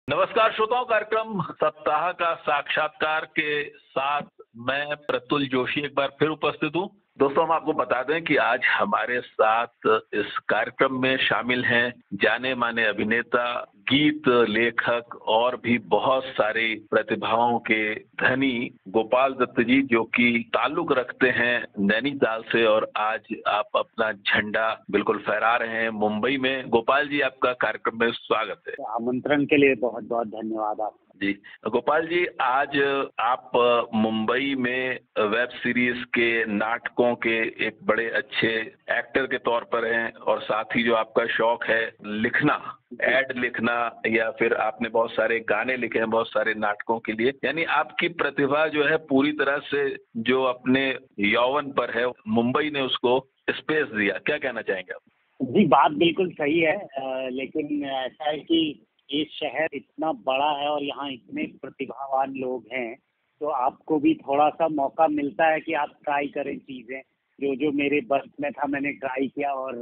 नमस्कार श्रोताओं, कार्यक्रम सप्ताह का साक्षात्कार के साथ मैं प्रतुल जोशी एक बार फिर उपस्थित हूँ। दोस्तों, हम आपको बता दें कि आज हमारे साथ इस कार्यक्रम में शामिल हैं जाने माने अभिनेता, गीत लेखक और भी बहुत सारी प्रतिभाओं के धनी गोपाल दत्त जी, जो कि ताल्लुक रखते हैं नैनीताल से और आज आप अपना झंडा बिल्कुल फहरा रहे हैं मुंबई में। गोपाल जी, आपका कार्यक्रम में स्वागत है। आमंत्रण के लिए बहुत बहुत धन्यवाद आप जी। गोपाल जी, आज आप मुंबई में वेब सीरीज के नाटकों के एक बड़े अच्छे एक्टर के तौर पर हैं और साथ ही जो आपका शौक है लिखना, एड लिखना, या फिर आपने बहुत सारे गाने लिखे हैं बहुत सारे नाटकों के लिए, यानी आपकी प्रतिभा जो है पूरी तरह से जो अपने यौवन पर है, मुंबई ने उसको स्पेस दिया। क्या कहना चाहेंगे आप? जी, बात बिल्कुल सही है। लेकिन ऐसा है कि ये शहर इतना बड़ा है और यहाँ इतने प्रतिभावान लोग हैं, तो आपको भी थोड़ा सा मौका मिलता है कि आप ट्राई करें चीज़ें। जो जो मेरे बस में था मैंने ट्राई किया और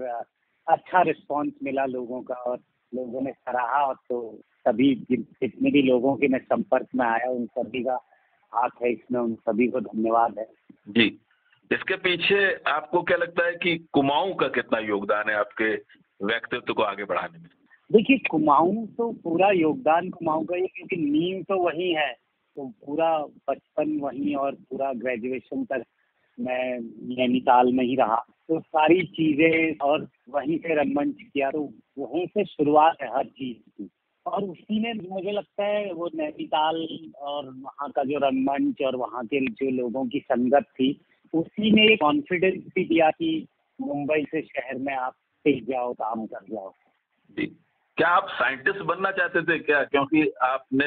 अच्छा रिस्पॉन्स मिला लोगों का और लोगों ने सराहा। और तो सभी जितने भी लोगों के मैं संपर्क में आया उन सभी का हाथ है इसमें, उन सभी को धन्यवाद है। जी। इसके पीछे आपको क्या लगता है कि कुमाऊं का कितना योगदान है आपके व्यक्तित्व को आगे बढ़ाने में? देखिए, कुमाऊं तो पूरा योगदान कुमाऊं का ही है, क्योंकि नींव तो वही है। तो पूरा बचपन वहीं और पूरा ग्रेजुएशन तक मैं नैनीताल में ही रहा, तो सारी चीजें और वहीं से रंगमंच किया, तो वहीं से शुरुआत है हर चीज की। और उसी ने मुझे लगता है वो नैनीताल और वहाँ का जो रंगमंच और वहाँ के जो लोगों की संगत थी, उसी ने ये कॉन्फिडेंस भी दिया कि मुंबई से शहर में आप टिक जाओ, काम कर जाओ। जी। क्या आप साइंटिस्ट बनना चाहते थे क्या? क्योंकि आपने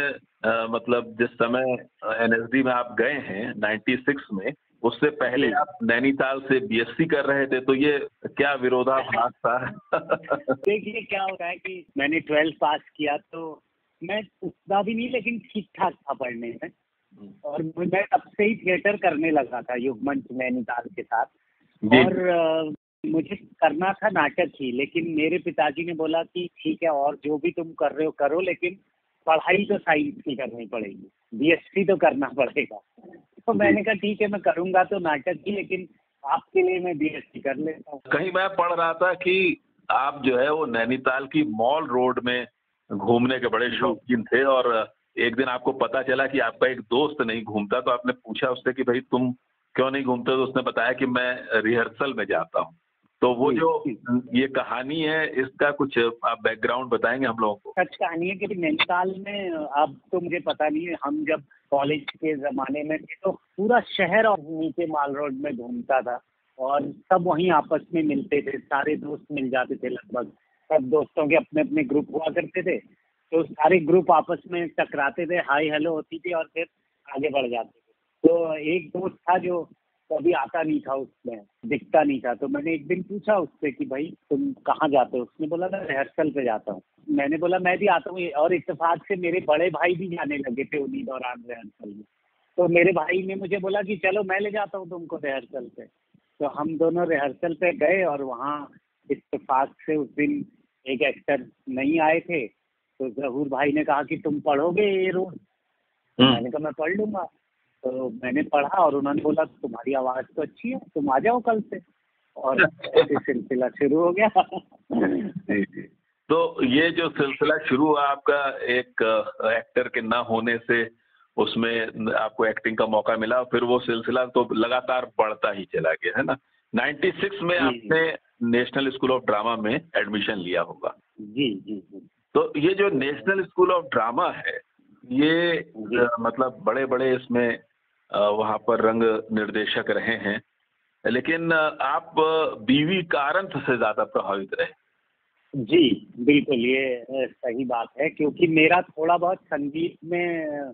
मतलब जिस समय एनएसडी में आप गए हैं 96 में, उससे पहले जी। आप नैनीताल से बीएससी कर रहे थे, तो ये क्या विरोधाभास था? देखिए, क्या होता है कि मैंने 12th पास किया तो मैं उतना भी नहीं, लेकिन ठीक ठाक था पढ़ने में। और मैं तब से ही थिएटर करने लगा था युगमंच नैनीताल के साथ। जी। और मुझे करना था नाटक ही, लेकिन मेरे पिताजी ने बोला कि ठीक है, और जो भी तुम कर रहे हो करो, लेकिन पढ़ाई तो साइंस की करनी पड़ेगी, बीएससी तो करना पड़ेगा। तो मैंने कहा ठीक है, मैं करूँगा तो नाटक ही, लेकिन आपके लिए मैं बीएससी कर लेता हूँ। कहीं मैं पढ़ रहा था कि आप जो है वो नैनीताल की मॉल रोड में घूमने के बड़े शौकीन थे, और एक दिन आपको पता चला कि आपका एक दोस्त नहीं घूमता, तो आपने पूछा उससे कि भाई तुम क्यों नहीं घूमते, तो उसने बताया कि मैं रिहर्सल में जाता हूँ। तो वो जो ये कहानी है, इसका कुछ आप बैकग्राउंड बताएंगे हम लोगों को? सच कहानी है कि नैनीताल में, अब तो मुझे पता नहीं है, हम जब कॉलेज के ज़माने में थे तो पूरा शहर और नीचे माल रोड में घूमता था और सब वहीं आपस में मिलते थे, सारे दोस्त मिल जाते थे लगभग। सब दोस्तों के अपने अपने ग्रुप हुआ करते थे, तो सारे ग्रुप आपस में टकराते थे, हाय हेलो होती थी और फिर आगे बढ़ जाते थे। तो एक दोस्त था जो कभी आता नहीं था, उसमें दिखता नहीं था। तो मैंने एक दिन पूछा उससे कि भाई तुम कहाँ जाते हो? उसने बोला मैं रिहर्सल पे जाता हूँ। मैंने बोला मैं भी आता हूँ, और इत्तेफाक से मेरे बड़े भाई भी जाने लगे थे उन्हीं दौरान रिहर्सल में। तो मेरे भाई ने मुझे बोला कि चलो मैं ले जाता हूँ तुमको रिहर्सल पे। तो हम दोनों रिहर्सल पे गए और वहाँ इत्तेफाक से उस दिन एक एक्टर नहीं आए थे, तो जहूर भाई ने कहा कि तुम पढ़ोगे ये रोल? तो मैंने कहा मैं पढ़ लूंगा। तो मैंने पढ़ा और उन्होंने बोला तुम्हारी आवाज़ तो अच्छी है, तुम आ जाओ कल से। और ऐसे सिलसिला शुरू हो गया। जी, जी। तो ये जो सिलसिला शुरू हुआ आपका एक एक्टर के ना होने से, उसमें आपको एक्टिंग का मौका मिला, फिर वो सिलसिला तो लगातार बढ़ता ही चला गया, है ना? 96 में आपने नेशनल स्कूल ऑफ ड्रामा में एडमिशन लिया होगा। जी जी जी। तो ये जो नेशनल स्कूल ऑफ ड्रामा है, ये मतलब बड़े बड़े इसमें वहाँ पर रंग निर्देशक रहे हैं, लेकिन आप बीवी कारंथ से ज्यादा प्रभावित रहे। जी, बिल्कुल, ये सही बात है, क्योंकि मेरा थोड़ा बहुत संगीत में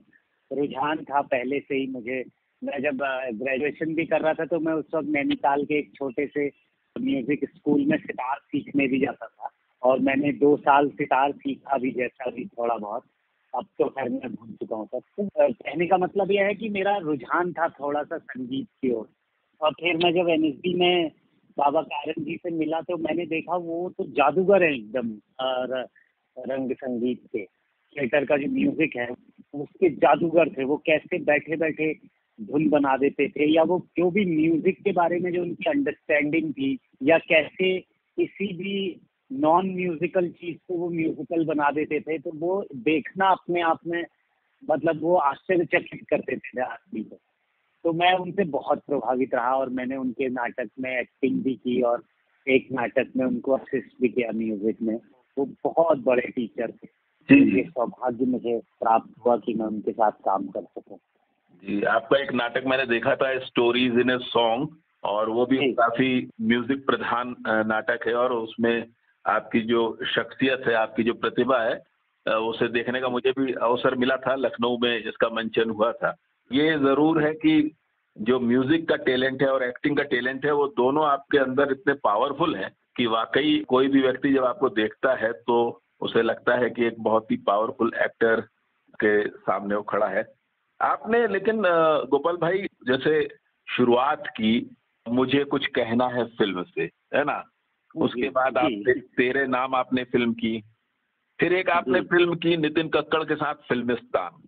रुझान था पहले से ही। मुझे, मैं जब ग्रेजुएशन भी कर रहा था तो मैं उस वक़्त नैनीताल के एक छोटे से म्यूज़िक स्कूल में सितार सीखने भी जाता था और मैंने 2 साल सितार सीखा भी, जैसा भी थोड़ा बहुत। अब तो खैर मैं भूल चुका हूँ सब। तो कहने का मतलब ये है कि मेरा रुझान था थोड़ा-सा संगीत की ओर। और फिर मैं जब एनएसडी में बाबा कारण जी से मिला तो मैंने देखा वो तो जादूगर हैं एकदम, रंग संगीत के। थिएटर का जो म्यूजिक है उसके जादूगर थे। वो कैसे बैठे बैठे धुन बना देते थे, या वो जो भी म्यूजिक के बारे में जो उनकी अंडरस्टैंडिंग थी, या कैसे किसी भी नॉन म्यूजिकल चीज को वो म्यूजिकल बना देते थे, तो वो देखना अपने आप में मतलब वो आश्चर्यचकित करते थे आदमी को। तो मैं उनसे बहुत प्रभावित रहा और मैंने उनके नाटक में एक्टिंग भी की और एक नाटक में उनको असिस्ट भी किया म्यूजिक में। वो बहुत बड़े टीचर थे। जी ये जी सौभाग्य मुझे प्राप्त हुआ कि मैं उनके साथ काम कर सकूं। जी। आपका एक नाटक मैंने देखा था, स्टोरीज इन ए सॉन्ग, और वो भी जी काफी म्यूजिक प्रधान नाटक है, और उसमें आपकी जो शख्सियत है, आपकी जो प्रतिभा है, उसे देखने का मुझे भी अवसर मिला था। लखनऊ में इसका मंचन हुआ था। ये जरूर है कि जो म्यूजिक का टैलेंट है और एक्टिंग का टैलेंट है, वो दोनों आपके अंदर इतने पावरफुल हैं कि वाकई कोई भी व्यक्ति जब आपको देखता है तो उसे लगता है कि एक बहुत ही पावरफुल एक्टर के सामने वो खड़ा है। आपने लेकिन गोपाल भाई, जैसे शुरुआत की मुझे कुछ कहना है फिल्म से, है ना? उसके बाद जी आपने तेरे नाम आपने फिल्म की, फिर एक आपने जी फिल्म की नितिन कक्कड़ के साथ फिल्मिस्तान,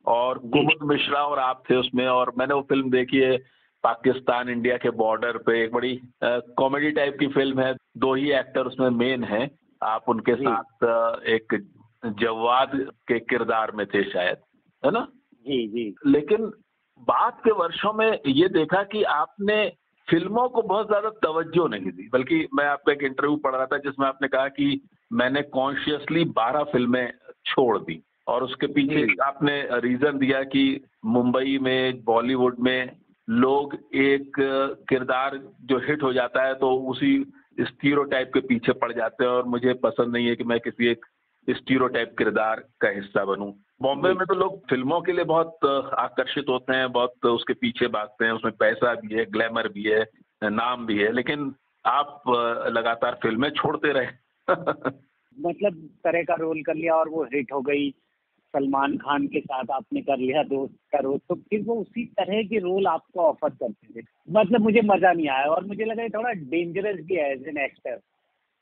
और जी कुमुद मिश्रा और आप थे उसमें, और मैंने वो फिल्म देखी है। पाकिस्तान इंडिया के बॉर्डर पे एक बड़ी कॉमेडी टाइप की फिल्म है। दो ही एक्टर उसमें मेन हैं। आप उनके जी साथ एक जव्वाद के किरदार में थे शायद, है ना? जी जी लेकिन बाद के वर्षों में ये देखा कि आपने फिल्मों को बहुत ज्यादा तवज्जो नहीं दी, बल्कि मैं आपका एक इंटरव्यू पढ़ रहा था जिसमें आपने कहा कि मैंने कॉन्शियसली 12 फिल्में छोड़ दी, और उसके पीछे जी आपने रीजन दिया कि मुंबई में, बॉलीवुड में लोग एक किरदार जो हिट हो जाता है तो उसी स्टीरियोटाइप के पीछे पड़ जाते हैं, और मुझे पसंद नहीं है कि मैं किसी एक स्टीरियोटाइप किरदार का हिस्सा बनूं। बॉम्बे में तो लोग फिल्मों के लिए बहुत आकर्षित होते हैं, बहुत उसके पीछे भागते हैं। उसमें पैसा भी है, ग्लैमर भी है, नाम भी है, लेकिन आप लगातार फिल्में छोड़ते रहे। मतलब तरह का रोल कर लिया और वो हिट हो गई। सलमान खान के साथ आपने कर लिया दोस्त का रोल, तो फिर वो उसी तरह के रोल आपको ऑफर करते थे। मतलब मुझे मजा नहीं आया और मुझे लगा ये थोड़ा डेंजरस भी है एज एन एक्टर,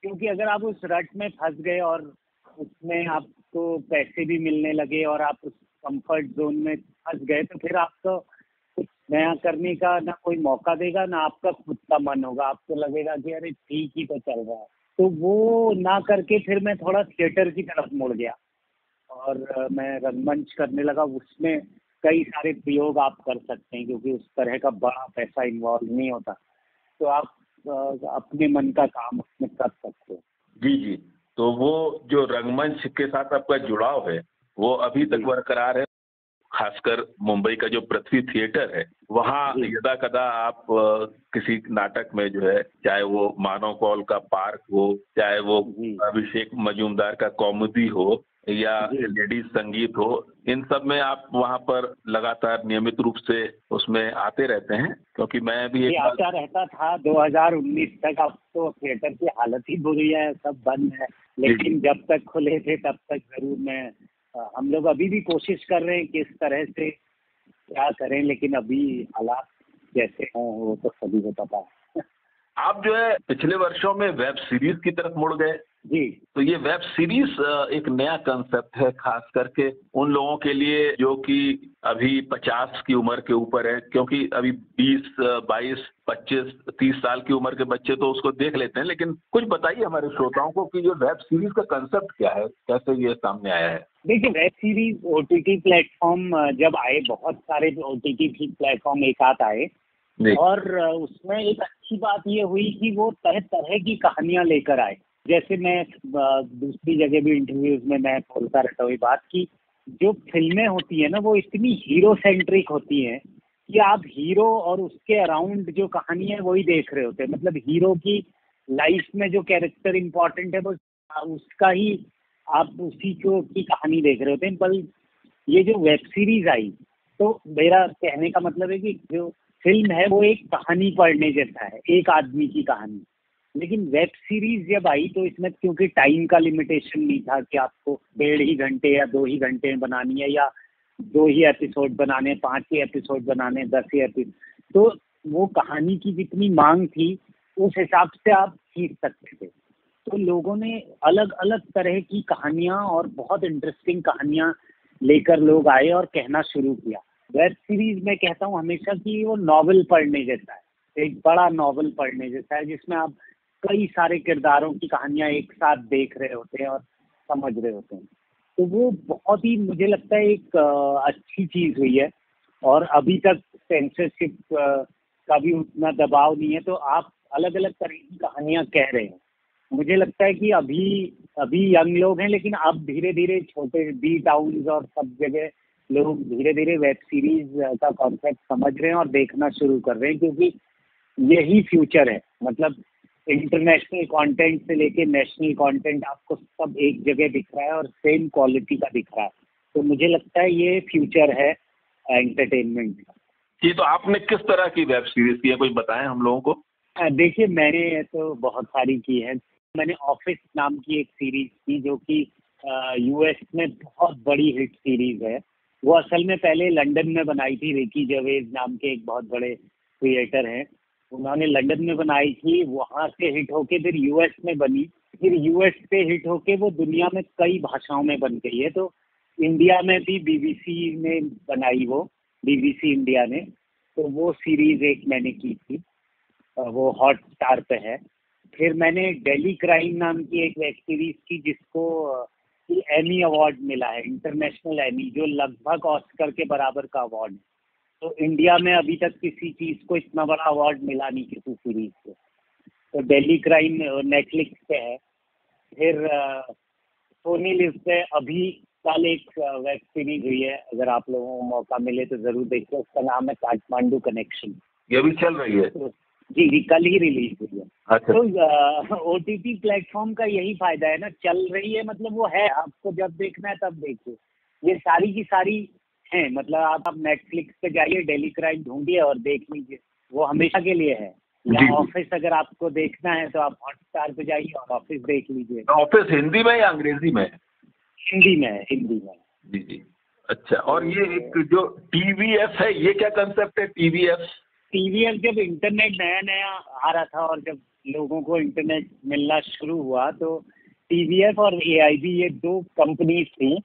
क्योंकि अगर आप उस रट में फंस गए और उसमें आपको पैसे भी मिलने लगे और आप उस कंफर्ट जोन में फंस गए, तो फिर आपको कुछ नया करने का ना कोई मौका देगा, ना आपका खुद का मन होगा। आपको लगेगा कि अरे ठीक ही तो चल रहा है। तो वो ना करके फिर मैं थोड़ा थिएटर की तरफ मुड़ गया और मैं रंगमंच करने लगा। उसमें कई सारे प्रयोग आप कर सकते हैं क्योंकि उस तरह का बड़ा पैसा इन्वॉल्व नहीं होता, तो आप अपने मन का काम उसमें कर सकते हो। जी जी। तो वो जो रंगमंच के साथ आपका जुड़ाव है वो अभी तक जी बरकरार है। खासकर मुंबई का जो पृथ्वी थिएटर है, वहाँ जी यदा कदा आप किसी नाटक में जो है, चाहे वो मानव कौल का पार्क हो, चाहे वो जी अभिषेक मजूमदार का कॉमेडी हो, या जी लेडीज संगीत हो, इन सब में आप वहाँ पर लगातार नियमित रूप से उसमें आते रहते हैं? क्योंकि मैं भी जी एक बार आता रहता था 2019 तक। अब तो थिएटर की हालत ही बुरी है, सब बंद है। जी जी लेकिन जब तक खुले थे तब तक जरूर मैं हम लोग अभी भी कोशिश कर रहे हैं कि इस तरह से क्या करें, लेकिन अभी हालात जैसे हों वो तो सभी को पता है। आप जो है पिछले वर्षों में वेब सीरीज की तरफ मुड़ गए। जी तो ये वेब सीरीज एक नया कंसेप्ट है, खास करके उन लोगों के लिए जो कि अभी 50 की उम्र के ऊपर है, क्योंकि अभी 20, 22, 25, 30 साल की उम्र के बच्चे तो उसको देख लेते हैं। लेकिन कुछ बताइए हमारे श्रोताओं को कि ये वेब सीरीज का कंसेप्ट क्या है, कैसे ये सामने आया है? देखिए, वेब सीरीज ओटीटी प्लेटफॉर्म जब आए, बहुत सारे ओटीटी प्लेटफॉर्म एक साथ आए जी और उसमें एक अच्छी बात ये हुई कि वो तरह तरह की कहानियां लेकर आए। जैसे मैं दूसरी जगह भी इंटरव्यूज में मैं बोलता रहता हूँ ये बात कि जो फिल्में होती है ना वो इतनी हीरो सेंट्रिक होती हैं कि आप हीरो और उसके अराउंड जो कहानी है वही देख रहे होते हैं। मतलब हीरो की लाइफ में जो कैरेक्टर इम्पोर्टेंट है वो उसका ही आप उसी को की कहानी देख रहे होते हैं। पर ये जो वेब सीरीज आई, तो मेरा कहने का मतलब है कि जो फिल्म है वो एक कहानी पढ़ने जैसा है, एक आदमी की कहानी। लेकिन वेब सीरीज जब आई तो इसमें क्योंकि टाइम का लिमिटेशन नहीं था कि आपको 1.5 घंटे या 2 ही घंटे में बनानी है, या 2 ही एपिसोड बनाने, 5 ही एपिसोड बनाने, 10 ही एपिसोड, तो वो कहानी की जितनी मांग थी उस हिसाब से आप खींच सकते थे। तो लोगों ने अलग अलग तरह की कहानियां और बहुत इंटरेस्टिंग कहानियां लेकर लोग आए और कहना शुरू किया। वेब सीरीज मैं कहता हूँ हमेशा कि वो नॉवल पढ़ने जैसा है, एक बड़ा नॉवल पढ़ने जैसा है, जिसमें आप कई सारे किरदारों की कहानियां एक साथ देख रहे होते हैं और समझ रहे होते हैं। तो वो बहुत ही मुझे लगता है एक अच्छी चीज हुई है। और अभी तक सेंसरशिप का भी उतना दबाव नहीं है, तो आप अलग अलग तरह की कहानियां कह रहे हैं। मुझे लगता है कि अभी अभी यंग लोग हैं, लेकिन अब धीरे धीरे छोटे बी टाउन्स और सब जगह लोग धीरे धीरे वेब सीरीज का कॉन्सेप्ट समझ रहे हैं और देखना शुरू कर रहे हैं, क्योंकि यही फ्यूचर है। मतलब इंटरनेशनल कंटेंट से लेके नेशनल कंटेंट आपको सब एक जगह दिख रहा है और सेम क्वालिटी का दिख रहा है। तो मुझे लगता है ये फ्यूचर है एंटरटेनमेंट का। ये तो आपने किस तरह की वेब सीरीज की है, कुछ बताएं हम लोगों को। देखिए, मैंने तो बहुत सारी की है। मैंने ऑफिस नाम की एक सीरीज की, जो कि यूएस में बहुत बड़ी हिट सीरीज है। वो असल में पहले लंदन में बनाई थी, रिकी जवेज नाम के एक बहुत बड़े क्रिएटर हैं। उन्होंने लंदन में बनाई थी, वहाँ से हिट होके फिर यूएस में बनी, फिर यूएस से हिट होके वो दुनिया में कई भाषाओं में बन गई है। तो इंडिया में भी बीबीसी ने बनाई, वो बीबीसी इंडिया ने। तो वो सीरीज एक मैंने की थी, वो हॉट स्टार पे है। फिर मैंने दिल्ली क्राइम नाम की एक वेब सीरीज की, जिसको एमी अवार्ड मिला है, इंटरनेशनल एमी, जो लगभग ऑस्कर के बराबर का अवार्ड है। तो इंडिया में अभी तक किसी चीज को इतना बड़ा अवार्ड मिला नहीं किसी सीरीज को। तो दिल्ली क्राइम नेटफ्लिक्स पे है। फिर सोनी लिव पे अभी कल एक वेब सीरीज हुई है, अगर आप लोगों को मौका मिले तो जरूर देखिए। उसका नाम है काठमांडू कनेक्शन। ये भी चल रही है? तो जी, कल ही रिलीज हुई है। अच्छा। तो ओटीटी प्लेटफॉर्म का यही फायदा है ना, चल रही है, मतलब वो है, आपको जब देखना है तब देखिए। ये सारी की सारी हैं, मतलब आप नेटफ्लिक्स पे जाइए, डेली क्राइम ढूंढिए और देख लीजिए, वो हमेशा के लिए है। या ऑफिस अगर आपको देखना है तो आप हॉटस्टार पे जाइए और ऑफिस देख लीजिए। ऑफिस हिंदी में या अंग्रेजी में? हिंदी में है, हिंदी में। जी जी। अच्छा, और ये एक जो टीवीएफ है, ये क्या कंसेप्ट है टीवीएफ? टीवीएफ जब इंटरनेट नया नया आ रहा था और जब लोगों को इंटरनेट मिलना शुरू हुआ, तो टीवीएफ और एआईबी, ये दो कंपनीज थी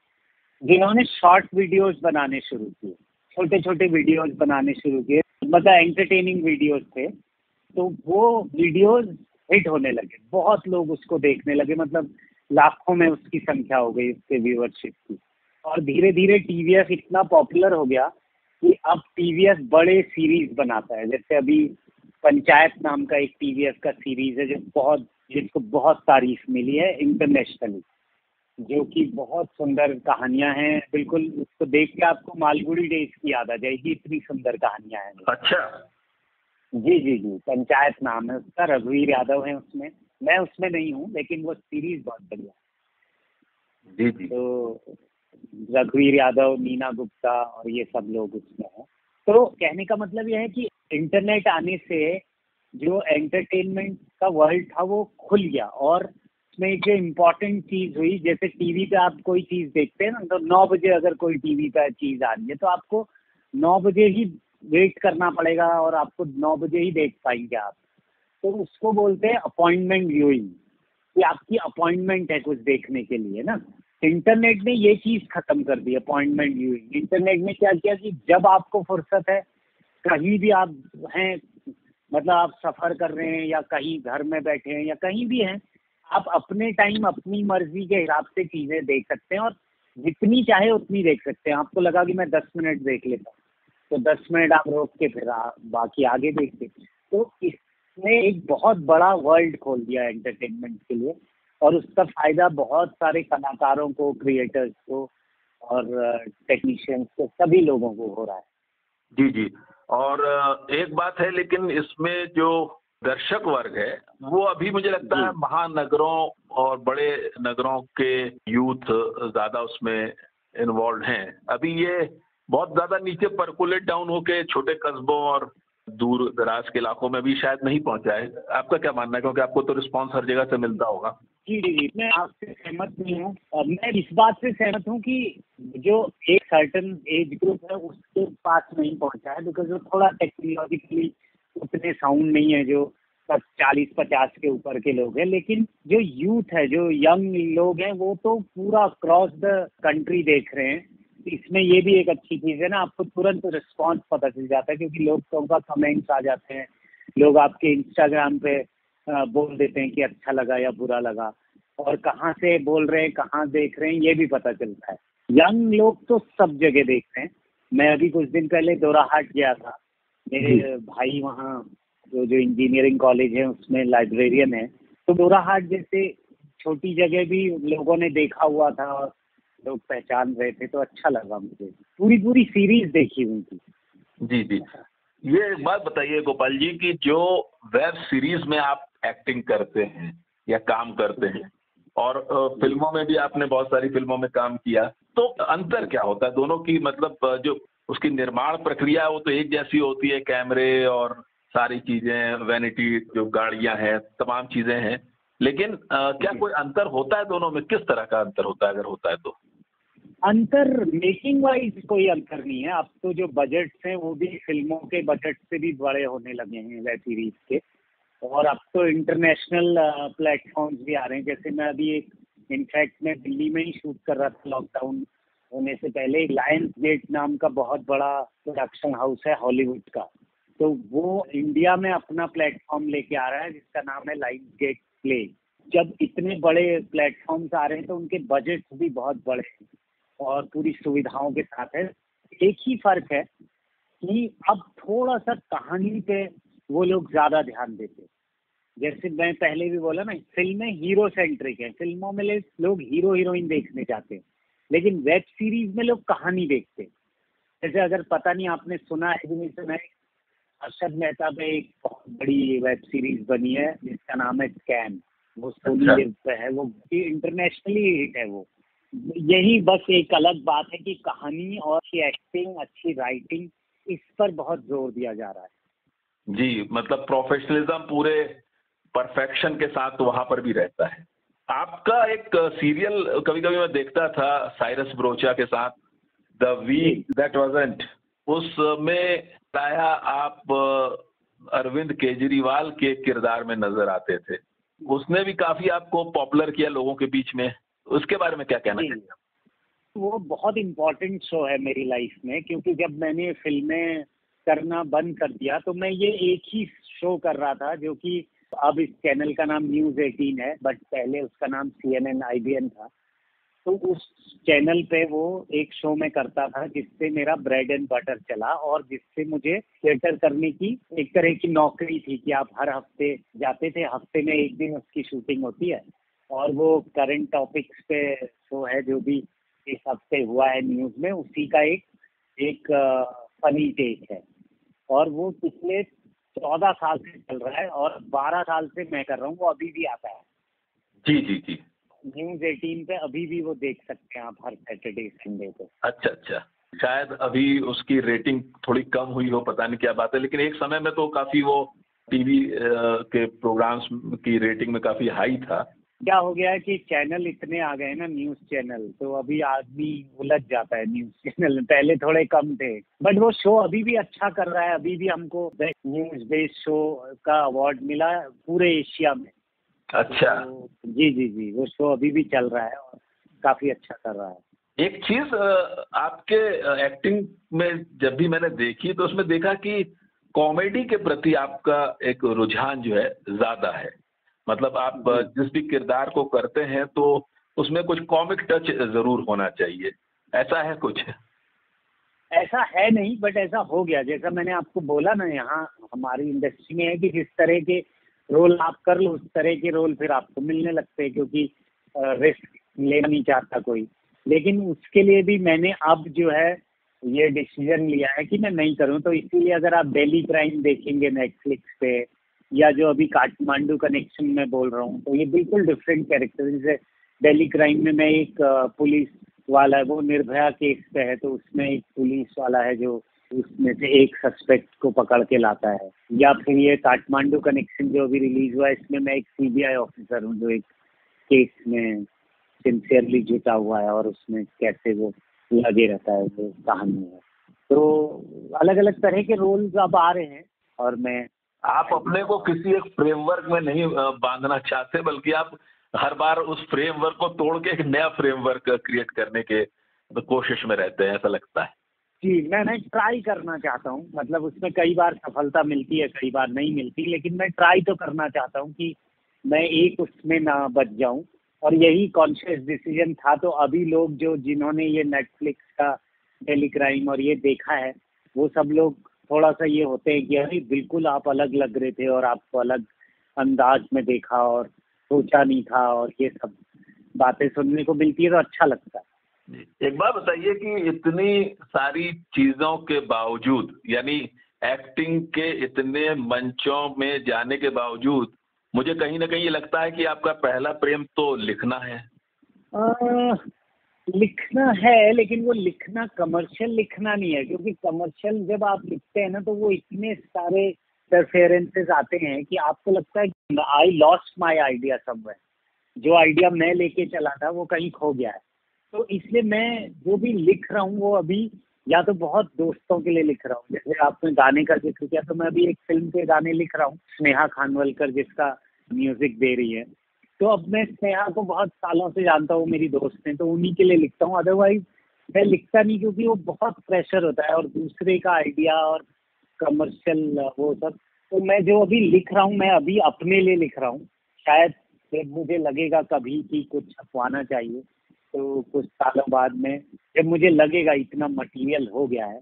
जिन्होंने शॉर्ट वीडियोस बनाने शुरू किए, छोटे छोटे वीडियोस बनाने शुरू किए, मतलब एंटरटेनिंग वीडियोस थे। तो वो वीडियोस हिट होने लगे, बहुत लोग उसको देखने लगे, मतलब लाखों में उसकी संख्या हो गई, उसके व्यूअरशिप की। और धीरे धीरे टीवीएफ इतना पॉपुलर हो गया कि अब टीवीएफ बड़े सीरीज बनाता है। जैसे अभी पंचायत नाम का एक टीवीएफ का सीरीज है, जिसको बहुत तारीफ मिली है इंटरनेशनली, जो कि बहुत सुंदर कहानियां हैं। बिल्कुल उसको देख के आपको मालगुडी डेज की याद आ जाएगी, इतनी सुंदर कहानियां हैं। अच्छा। जी जी जी, पंचायत नाम है उसका, रघुवीर यादव है उसमें। मैं उसमें नहीं हूँ, लेकिन वो सीरीज बहुत बढ़िया। जी जी। तो रघुवीर यादव, नीना गुप्ता और ये सब लोग उसमें हैं। तो कहने का मतलब यह है कि इंटरनेट आने से जो एंटरटेनमेंट का वर्ल्ड था वो खुल गया। और उसमें जो इम्पोर्टेंट चीज हुई, जैसे टीवी पे आप कोई चीज देखते हैं ना, तो 9 बजे अगर कोई टीवी पे चीज आ रही है तो आपको 9 बजे ही वेट करना पड़ेगा और आपको 9 बजे ही देख पाएंगे आप। तो उसको बोलते हैं अपॉइंटमेंट व्यूइंग, कि आपकी अपॉइंटमेंट है कुछ देखने के लिए ना। इंटरनेट ने ये चीज खत्म कर दी, अपॉइंटमेंट व्यूइंग। इंटरनेट ने क्या किया कि जब आपको फुर्सत है, कहीं भी आप हैं, मतलब आप सफर कर रहे हैं या कहीं घर में बैठे हैं या कहीं भी हैं, आप अपने टाइम अपनी मर्जी के हिसाब से चीजें देख सकते हैं और जितनी चाहे उतनी देख सकते हैं। आपको लगा कि मैं 10 मिनट देख लेता हूँ, तो 10 मिनट आप रोक के फिर बाकी आगे देखते। तो इसने एक बहुत बड़ा वर्ल्ड खोल दिया एंटरटेनमेंट के लिए, और उसका फायदा बहुत सारे कलाकारों को, क्रिएटर्स को और टेक्नीशियंस को, सभी लोगों को हो रहा है। जी जी। और एक बात है, लेकिन इसमें जो दर्शक वर्ग है वो अभी मुझे लगता है महानगरों और बड़े नगरों के यूथ ज्यादा उसमें इन्वॉल्व हैं। अभी ये बहुत ज्यादा नीचे परकुलेट डाउन होके छोटे कस्बों और दूर दराज के इलाकों में भी शायद नहीं पहुंचा है। आपका क्या मानना है, क्योंकि आपको तो रिस्पांस हर जगह से मिलता होगा? जी जी जी, मैं आपसे सहमत नहीं हूँ। मैं इस बात से सहमत हूँ कि जो एक सर्टन एज ग्रुप है उसके पास नहीं पहुँचा है, बिकॉज वो थोड़ा टेक्नोलॉजिकली उतने साउंड नहीं है जो 40-50 के ऊपर के लोग हैं, लेकिन जो यूथ है, जो यंग लोग हैं, वो तो पूरा क्रॉस द कंट्री देख रहे हैं। इसमें ये भी एक अच्छी चीज़ है ना, आपको तुरंत रिस्पॉन्स पता चल जाता है, क्योंकि लोगों का कमेंट्स आ जाते हैं, लोग आपके इंस्टाग्राम पे बोल देते हैं कि अच्छा लगा या बुरा लगा, और कहाँ से बोल रहे हैं, कहाँ देख रहे हैं, ये भी पता चलता है। यंग लोग तो सब जगह देख रहे हैं। मैं अभी कुछ दिन पहले दोराहाट गया था, मेरे भाई वहाँ जो इंजीनियरिंग कॉलेज है उसमें लाइब्रेरियन है, तो दोराहाट जैसे छोटी जगह भी लोगों ने देखा हुआ था, लोग पहचान रहे थे, तो अच्छा लगा मुझे। पूरी सीरीज देखी उनकी। जी जी। ये एक बात बताइए गोपाल जी कि जो वेब सीरीज में आप एक्टिंग करते हैं या काम करते हैं, और फिल्मों में भी आपने बहुत सारी फिल्मों में काम किया, तो अंतर क्या होता है दोनों की? मतलब जो उसकी निर्माण प्रक्रिया है वो तो एक जैसी होती है, कैमरे और सारी चीजें, वैनिटी जो गाड़ियां हैं, तमाम चीजें हैं, लेकिन क्या कोई अंतर होता है दोनों में? किस तरह का अंतर होता है अगर होता है तो? अंतर मेकिंग वाइज कोई अंतर नहीं है। अब तो जो बजट्स हैं वो भी फिल्मों के बजट से भी बड़े होने लगे हैं वेब सीरीज के, और अब तो इंटरनेशनल प्लेटफॉर्म्स भी आ रहे हैं। जैसे मैं अभी इनफैक्ट मैं दिल्ली में ही शूट कर रहा था लॉकडाउन होने से पहले। लायंस गेट नाम का बहुत बड़ा प्रोडक्शन हाउस है हॉलीवुड का, तो वो इंडिया में अपना प्लेटफॉर्म लेके आ रहा है जिसका नाम है लायंस गेट प्ले। जब इतने बड़े प्लेटफॉर्म्स आ रहे हैं तो उनके बजट भी बहुत बड़े हैं और पूरी सुविधाओं के साथ है। एक ही फर्क है कि अब थोड़ा सा कहानी पे वो लोग ज्यादा ध्यान देते हैं। जैसे मैं पहले भी बोला ना, फिल्में हीरो सेंट्रिक है, फिल्मों में लोग हीरो हीरोइन देखने जाते हैं, लेकिन वेब सीरीज में लोग कहानी देखते हैं। जैसे अगर पता नहीं आपने सुना है कि नहीं सुना है, अर्शद मेहता पे एक बहुत बड़ी वेब सीरीज बनी है जिसका नाम है स्कैम। वो सोनी लिव पे है, वो इंटरनेशनली हिट है वो। यही बस एक अलग बात है कि कहानी और अच्छी एक्टिंग, अच्छी राइटिंग, इस पर बहुत जोर दिया जा रहा है। जी, मतलब प्रोफेशनलिज्म पूरे परफेक्शन के साथ वहां पर भी रहता है। आपका एक सीरियल कभी कभी मैं देखता था साइरस ब्रोचा के साथ, द वीक दैट वाजंट, उसमें आया आप अरविंद केजरीवाल के किरदार में नजर आते थे। उसने भी काफी आपको पॉपुलर किया लोगों के बीच में, उसके बारे में क्या कहना चाहिए? वो बहुत इम्पोर्टेंट शो है मेरी लाइफ में, क्योंकि जब मैंने फिल्में करना बंद कर दिया तो मैं ये एक ही शो कर रहा था, जो कि अब इस चैनल का नाम न्यूज़ 18 है, बट पहले उसका नाम CNN IBN था। तो उस चैनल पे वो एक शो में करता था जिससे मेरा ब्रेड एंड बटर चला, और जिससे मुझे थिएटर करने की एक तरह की नौकरी थी कि आप हर हफ्ते जाते थे, हफ्ते में एक दिन उसकी शूटिंग होती है, और वो करंट टॉपिक्स पे शो है, जो भी इस हफ्ते हुआ है न्यूज में उसी का एक फनी टेक है। और वो पिछले 14 साल से चल रहा है और 12 साल से मैं कर रहा हूँ, वो अभी भी आता है। जी जी जी। न्यूज़ 18 पे अभी भी वो देख सकते हैं आप, हर सैटरडे संडे को। अच्छा अच्छा। शायद अभी उसकी रेटिंग थोड़ी कम हुई हो, पता नहीं क्या बात है, लेकिन एक समय में तो काफी वो टीवी के प्रोग्राम्स की रेटिंग में काफी हाई था। क्या हो गया है कि चैनल इतने आ गए ना, न्यूज चैनल, तो अभी आदमी उलझ जाता है न्यूज चैनल में। पहले थोड़े कम थे, बट वो शो अभी भी अच्छा कर रहा है। अभी भी हमको बेस्ट न्यूज बेस्ड शो का अवार्ड मिला पूरे एशिया में। अच्छा। तो जी जी जी, वो शो अभी भी चल रहा है और काफी अच्छा कर रहा है। एक चीज आपके एक्टिंग में जब भी मैंने देखी तो उसमें देखा कि कॉमेडी के प्रति आपका एक रुझान जो है ज्यादा है। मतलब आप जिस भी किरदार को करते हैं तो उसमें कुछ कॉमिक टच जरूर होना चाहिए, ऐसा है कुछ? ऐसा है नहीं, बट ऐसा हो गया। जैसा मैंने आपको बोला ना, यहाँ हमारी इंडस्ट्री में है कि जिस तरह के रोल आप कर लो उस तरह के रोल फिर आपको मिलने लगते हैं, क्योंकि रिस्क लेना नहीं चाहता कोई। लेकिन उसके लिए भी मैंने अब जो है ये डिसीजन लिया है कि मैं नहीं करूँ। तो इसीलिए अगर आप दिल्ली क्राइम देखेंगे नेटफ्लिक्स पे, या जो अभी काठमांडू कनेक्शन में बोल रहा हूँ, तो ये बिल्कुल डिफरेंट कैरेक्टर। जैसे दिल्ली क्राइम में मैं एक पुलिस वाला है, वो निर्भया केस पे है, तो उसमें एक पुलिस वाला है जो उसमें से एक सस्पेक्ट को पकड़ के लाता है। या फिर ये काठमांडू कनेक्शन जो अभी रिलीज हुआ है, इसमें मैं एक CBI ऑफिसर हूँ जो एक केस में सिंसियरली जुटा हुआ है और उसमें कैसे वो लगे रहता है, वो कहानी है। तो अलग अलग तरह के रोल्स अब आ रहे हैं और मैं आप अपने को किसी एक फ्रेमवर्क में नहीं बांधना चाहते, बल्कि आप हर बार उस फ्रेमवर्क को तोड़ के एक नया फ्रेमवर्क क्रिएट करने के कोशिश में रहते हैं, ऐसा लगता है। जी, मैं ट्राई करना चाहता हूँ, मतलब उसमें कई बार सफलता मिलती है, कई बार नहीं मिलती, लेकिन मैं ट्राई तो करना चाहता हूँ कि मैं एक उसमें ना बच जाऊँ। और यही कॉन्शियस डिसीजन था। तो अभी लोग जो जिन्होंने ये नेटफ्लिक्स का डेली क्राइम और ये देखा है, वो सब लोग थोड़ा सा ये होते हैं कि अरे बिल्कुल आप अलग लग रहे थे और आपको अलग अंदाज में देखा और सोचा नहीं था, और ये सब बातें सुनने को मिलती है तो अच्छा लगता है। जी, एक बात बताइए कि इतनी सारी चीजों के बावजूद, यानी एक्टिंग के इतने मंचों में जाने के बावजूद, मुझे कहीं ना कहीं ये लगता है कि आपका पहला प्रेम तो लिखना है। अ, लिखना है, लेकिन वो लिखना कमर्शियल लिखना नहीं है, क्योंकि कमर्शियल जब आप लिखते हैं ना तो वो इतने सारे इंटरफेरेंसेस आते हैं कि आपको लगता है कि I lost my idea somewhere, जो आइडिया मैं लेके चला था वो कहीं खो गया है। तो इसलिए मैं जो भी लिख रहा हूँ वो अभी या तो बहुत दोस्तों के लिए लिख रहा हूँ, जैसे आपने गाने का जिक्र किया, तो मैं अभी एक फिल्म के गाने लिख रहा हूँ, स्नेहा खानवलकर जिसका म्यूजिक दे रही है। तो अब मैं स्नेहा को बहुत सालों से जानता हूँ, मेरी दोस्त है, तो उन्हीं के लिए लिखता हूँ। अदरवाइज मैं लिखता नहीं, क्योंकि वो बहुत प्रेशर होता है और दूसरे का आइडिया और कमर्शियल वो सब। तो मैं जो अभी लिख रहा हूँ, मैं अभी अपने लिए लिख रहा हूँ। शायद जब मुझे लगेगा कभी कि कुछ छपवाना चाहिए, तो कुछ सालों बाद में जब मुझे लगेगा इतना मटेरियल हो गया है,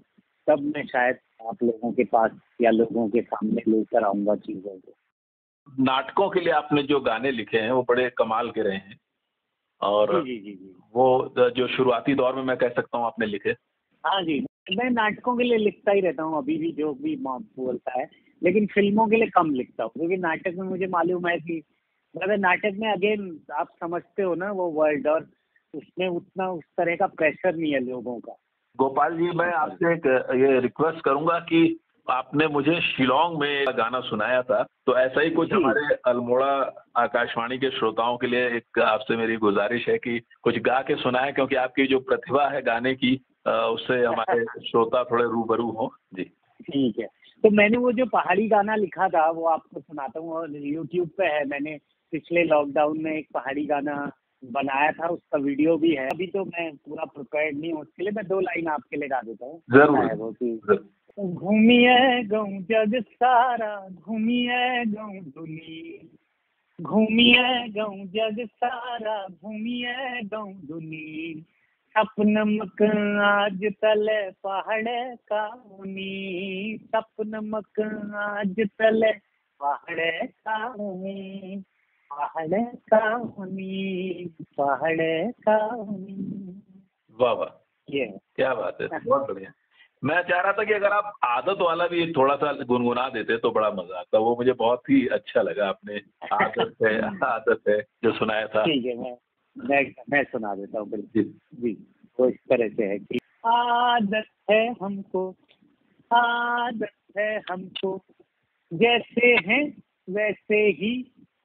तब मैं शायद आप लोगों के पास या लोगों के सामने लेकर आऊँगा चीज़ों को। नाटकों के लिए आपने जो गाने लिखे हैं वो बड़े कमाल के रहे हैं, और जी, जी, जी, जी। वो जो शुरुआती दौर में मैं कह सकता हूँ आपने लिखे। हाँ जी, मैं नाटकों के लिए लिखता ही रहता हूँ अभी भी, जो भी बोलता है, लेकिन फ़िल्मों के लिए कम लिखता हूँ, क्योंकि नाटक में मुझे मालूम है कि मतलब नाटक में अगेन आप समझते हो ना वो वर्ल्ड, और उसमें उतना उस तरह का प्रेशर नहीं है लोगों का। गोपाल जी, मैं आपसे एक ये रिक्वेस्ट करूंगा कि आपने मुझे शिलोंग में एक गाना सुनाया था, तो ऐसा ही कुछ जी, हमारे अल्मोड़ा आकाशवाणी के श्रोताओं के लिए एक आपसे मेरी गुजारिश है कि कुछ गा के सुनाएं, क्योंकि आपकी जो प्रतिभा है गाने की, उससे हमारे श्रोता थोड़े रूबरू हों। जी। ठीक है। तो मैंने वो जो पहाड़ी गाना लिखा था वो आपको सुनाता हूँ, और यूट्यूब पे है। मैंने पिछले लॉकडाउन में एक पहाड़ी गाना बनाया था, उसका वीडियो भी है। अभी तो मैं पूरा प्रिपेयर्ड नहीं हूँ उसके लिए, मैं 2 लाइन आपके लिए गा देता हूँ। जरूर। है वो कि घूमिए गऊं जग सारा, घूमिए गऊं दुनी, घूमिए गऊं जग सारा, घूमिए गऊं दुनी, सपनमक आज तले पहाड़ का ऊनी, सपनमक आज तले पहाड़ का ऊनी, पहाड़ का ऊनी, पहाड़ का ऊनी। वाह वाह, ये क्या बात है, बहुत बढ़िया। मैं चाह रहा था कि अगर आप आदत वाला भी थोड़ा सा गुनगुना देते तो बड़ा मजा आता, वो मुझे बहुत ही अच्छा लगा। आपने आदत है जो सुनाया था। ठीक है, मैं सुना देता हूँ जी। बिल्कुल। जी, वो इस तरह से है कि आदत है हमको, आदत है हमको, जैसे हैं वैसे ही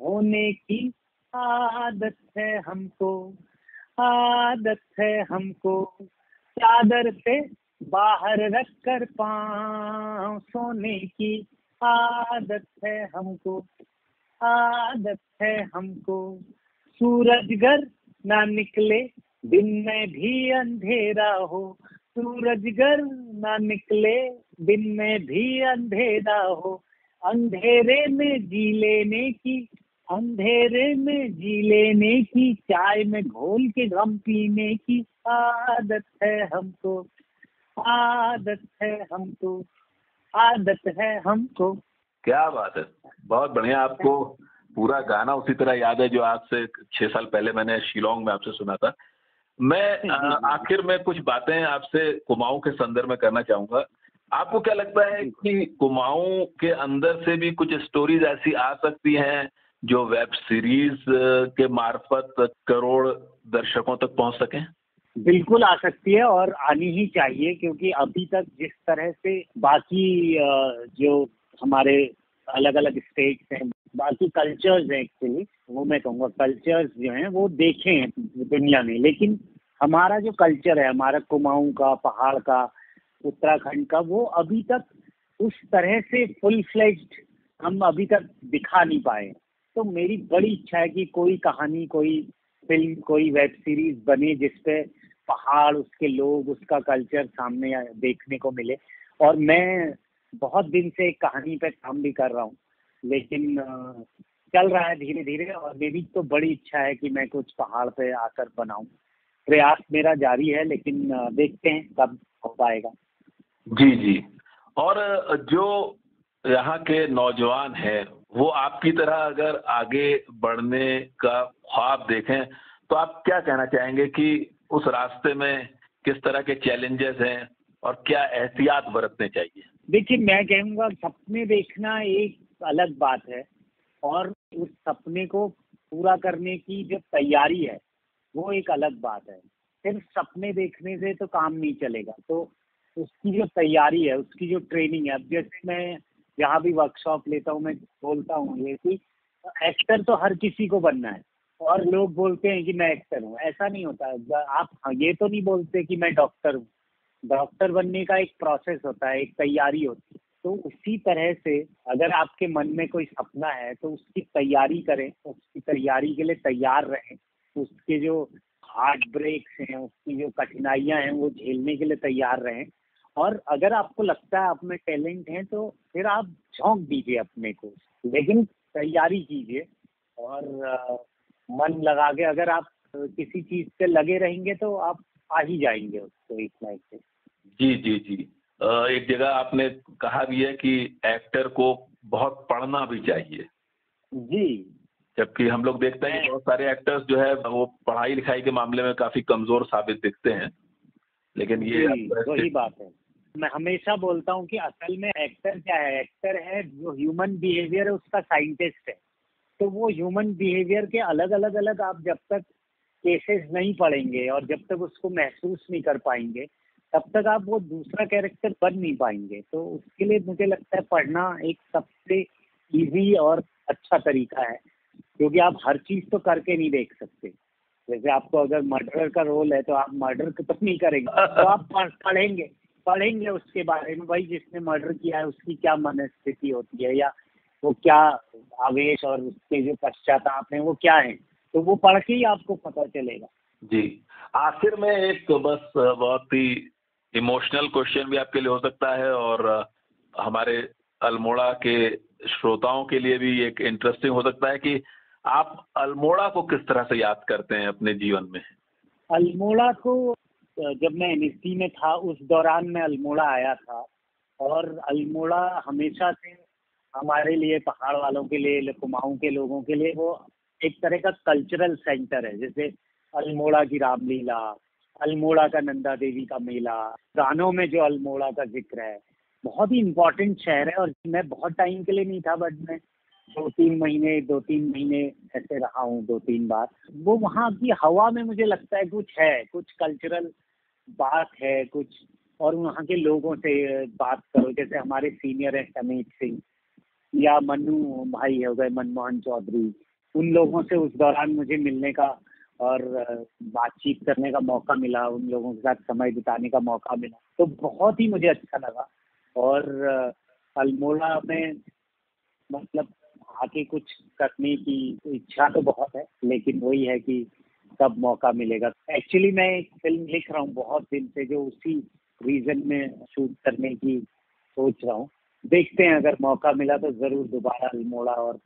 होने की, आदत है हमको, आदत है हमको, चादर से बाहर रख कर पाँव सोने की, आदत है हमको, आदत है हमको, सूरजगर ना निकले दिन में भी अंधेरा हो, सूरजगर ना निकले दिन में भी अंधेरा हो, अंधेरे में जी लेने की, अंधेरे में जी लेने की, चाय में घोल के गम पीने की, आदत है हमको, आदत है हमको, आदत है हमको। क्या बात है, बहुत बढ़िया। आपको पूरा गाना उसी तरह याद है जो आज से 6 साल पहले मैंने शिलोंग में आपसे सुना था। मैं आखिर में कुछ बातें आपसे कुमाऊं के संदर्भ में करना चाहूंगा। आपको क्या लगता है कि कुमाऊं के अंदर से भी कुछ स्टोरीज ऐसी आ सकती हैं जो वेब सीरीज के मार्फत करोड़ दर्शकों तक पहुंच सकें? बिल्कुल आ सकती है और आनी ही चाहिए, क्योंकि अभी तक जिस तरह से बाकी जो हमारे अलग अलग स्टेट्स हैं, बाकी कल्चर्स हैं, एक्चुअली वो मैं कहूँगा कल्चर्स जो हैं वो देखे हैं दुनिया में, लेकिन हमारा जो कल्चर है, हमारा कुमाऊं का, पहाड़ का, उत्तराखंड का, वो अभी तक उस तरह से फुल फ्लेज्ड हम अभी तक दिखा नहीं पाए। तो मेरी बड़ी इच्छा है कि कोई कहानी, कोई फिल्म, कोई वेब सीरीज बने जिसपे पहाड़, उसके लोग, उसका कल्चर सामने देखने को मिले। और मैं बहुत दिन से एक कहानी पे काम भी कर रहा हूँ, लेकिन चल रहा है धीरे धीरे। और मेरी तो बड़ी इच्छा है कि मैं कुछ पहाड़ पे आकर बनाऊं। प्रयास मेरा जारी है, लेकिन देखते हैं कब हो पाएगा। जी जी। और जो यहाँ के नौजवान हैं वो आपकी तरह अगर आगे बढ़ने का ख्वाब देखें तो आप क्या कहना चाहेंगे कि उस रास्ते में किस तरह के चैलेंजेस हैं और क्या एहतियात बरतने चाहिए? देखिए, मैं कहूँगा सपने देखना एक अलग बात है, और उस सपने को पूरा करने की जो तैयारी है वो एक अलग बात है। सिर्फ सपने देखने से तो काम नहीं चलेगा। तो उसकी जो तैयारी है, उसकी जो ट्रेनिंग है, अब जैसे मैं जहाँ भी वर्कशॉप लेता हूँ, मैं बोलता हूँ ये कि एक्टर तो हर किसी को बनना है। और लोग बोलते हैं कि मैं एक्टर हूँ, ऐसा नहीं होता है। आप ये तो नहीं बोलते कि मैं डॉक्टर हूँ। डॉक्टर बनने का एक प्रोसेस होता है, एक तैयारी होती है। तो उसी तरह से अगर आपके मन में कोई सपना है तो उसकी तैयारी करें, उसकी तैयारी के लिए तैयार रहें। उसके जो हार्ट ब्रेक्स हैं, उसकी जो कठिनाइयां हैं, वो झेलने के लिए तैयार रहें। और अगर आपको लगता है आप में टैलेंट है तो फिर आप झोंक दीजिए अपने को, लेकिन तैयारी कीजिए। और मन लगा के अगर आप किसी चीज पे लगे रहेंगे तो आप आ ही जाएंगे उसको एक ना एक दिन। जी जी जी। एक जगह आपने कहा भी है कि एक्टर को बहुत पढ़ना भी चाहिए, जी। जबकि हम लोग देखते हैं कि बहुत सारे एक्टर्स जो है वो पढ़ाई लिखाई के मामले में काफी कमजोर साबित दिखते हैं, लेकिन ये जी, वही बात है। मैं हमेशा बोलता हूँ कि असल में एक्टर क्या है? एक्टर है जो ह्यूमन बिहेवियर है उसका साइंटिस्ट है। तो वो ह्यूमन बिहेवियर के अलग अलग अलग आप जब तक केसेस नहीं पढ़ेंगे और जब तक उसको महसूस नहीं कर पाएंगे, तब तक आप वो दूसरा कैरेक्टर बन नहीं पाएंगे। तो उसके लिए मुझे लगता है पढ़ना एक सबसे इजी और अच्छा तरीका है, क्योंकि आप हर चीज तो करके नहीं देख सकते। जैसे आपको अगर मर्डर का रोल है तो आप मर्डर तो नहीं करेंगे, तो आप पढ़ेंगे, पढ़ेंगे उसके बारे में, भाई जिसने मर्डर किया है उसकी क्या मनस्थिति होती है, या वो क्या आवेश और उसके जो पश्चाताप हैं वो क्या है। तो वो पढ़ के ही आपको पता चलेगा। जी। आखिर में एक बस बहुत ही इमोशनल क्वेश्चन भी आपके लिए हो सकता है और हमारे अल्मोड़ा के श्रोताओं के लिए भी एक इंटरेस्टिंग हो सकता है कि आप अल्मोड़ा को किस तरह से याद करते हैं अपने जीवन में? अल्मोड़ा को जब मैं एनएसडी में था उस दौरान मैं अल्मोड़ा आया था। और अल्मोड़ा हमेशा से हमारे लिए, पहाड़ वालों के लिए, कुमाऊं के लोगों के लिए वो एक तरह का कल्चरल सेंटर है। जैसे अल्मोड़ा की रामलीला, अल्मोड़ा का नंदा देवी का मेला, गानों में जो अल्मोड़ा का जिक्र है, बहुत ही इम्पोर्टेंट शहर है। और मैं बहुत टाइम के लिए नहीं था, बट मैं 2-3 महीने ऐसे रहा हूँ 2-3 बार। वो वहाँ की हवा में मुझे लगता है कुछ है, कुछ कल्चरल बात है कुछ। और वहाँ के लोगों से बात करो, जैसे हमारे सीनियर हैं समीत सिंह, या मन्नू भाई हो गए, मनमोहन चौधरी, उन लोगों से उस दौरान मुझे मिलने का और बातचीत करने का मौका मिला, उन लोगों के साथ समय बिताने का मौका मिला, तो बहुत ही मुझे अच्छा लगा। और अल्मोड़ा में मतलब आके कुछ करने की इच्छा तो बहुत है, लेकिन वही है कि कब मौका मिलेगा। एक्चुअली मैं एक फिल्म लिख रहा हूँ बहुत दिन से, जो उसी रीजन में शूट करने की सोच रहा हूँ। देखते हैं, अगर मौका मिला तो जरूर दोबारा अल्मोड़ा और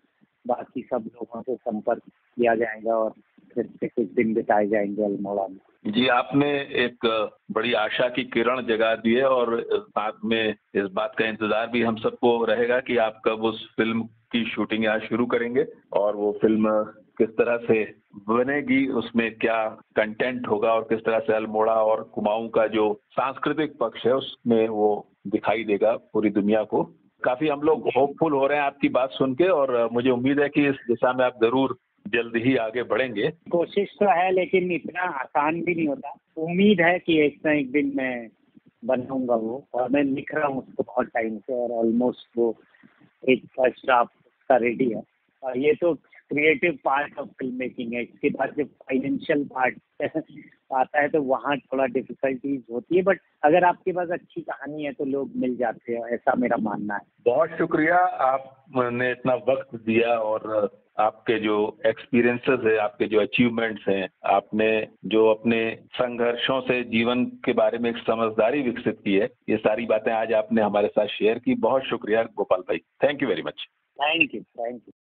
बाकी सब लोगों से संपर्क किया जाएगा और फिर से कुछ दिन बिताए जाएंगे अल्मोड़ा में। जी, आपने एक बड़ी आशा की किरण जगा दी है और साथ में इस बात का इंतजार भी हम सबको रहेगा कि आप कब उस फिल्म की शूटिंग यहाँ शुरू करेंगे और वो फिल्म किस तरह से बनेगी, उसमें क्या कंटेंट होगा और किस तरह से अल्मोड़ा और कुमाऊं का जो सांस्कृतिक पक्ष है उसमें वो दिखाई देगा पूरी दुनिया को। काफी हम लोग होपफुल हो रहे हैं आपकी बात सुन के और मुझे उम्मीद है कि इस दिशा में आप जरूर जल्द ही आगे बढ़ेंगे। कोशिश तो है, लेकिन इतना आसान भी नहीं होता। उम्मीद है कि एक ना एक दिन मैं बनाऊंगा वो, और मैं लिख रहा हूँ उसको बहुत टाइम से, और ऑलमोस्ट वो एक फर्स्ट ड्राफ्ट का रेडी है। और ये तो creative part of film making है। इसके बाद जब फाइनेंशियल पार्ट आता है तो वहाँ थोड़ा डिफिकल्टीज होती है, बट अगर आपके पास अच्छी कहानी है तो लोग मिल जाते हैं, ऐसा मेरा मानना है। बहुत शुक्रिया, आपने इतना वक्त दिया और आपके जो एक्सपीरियंसेस है, आपके जो अचीवमेंट्स हैं, आपने जो अपने संघर्षों से जीवन के बारे में एक समझदारी विकसित की है, ये सारी बातें आज आपने हमारे साथ शेयर की। बहुत शुक्रिया गोपाल भाई, thank you very much. Thank you.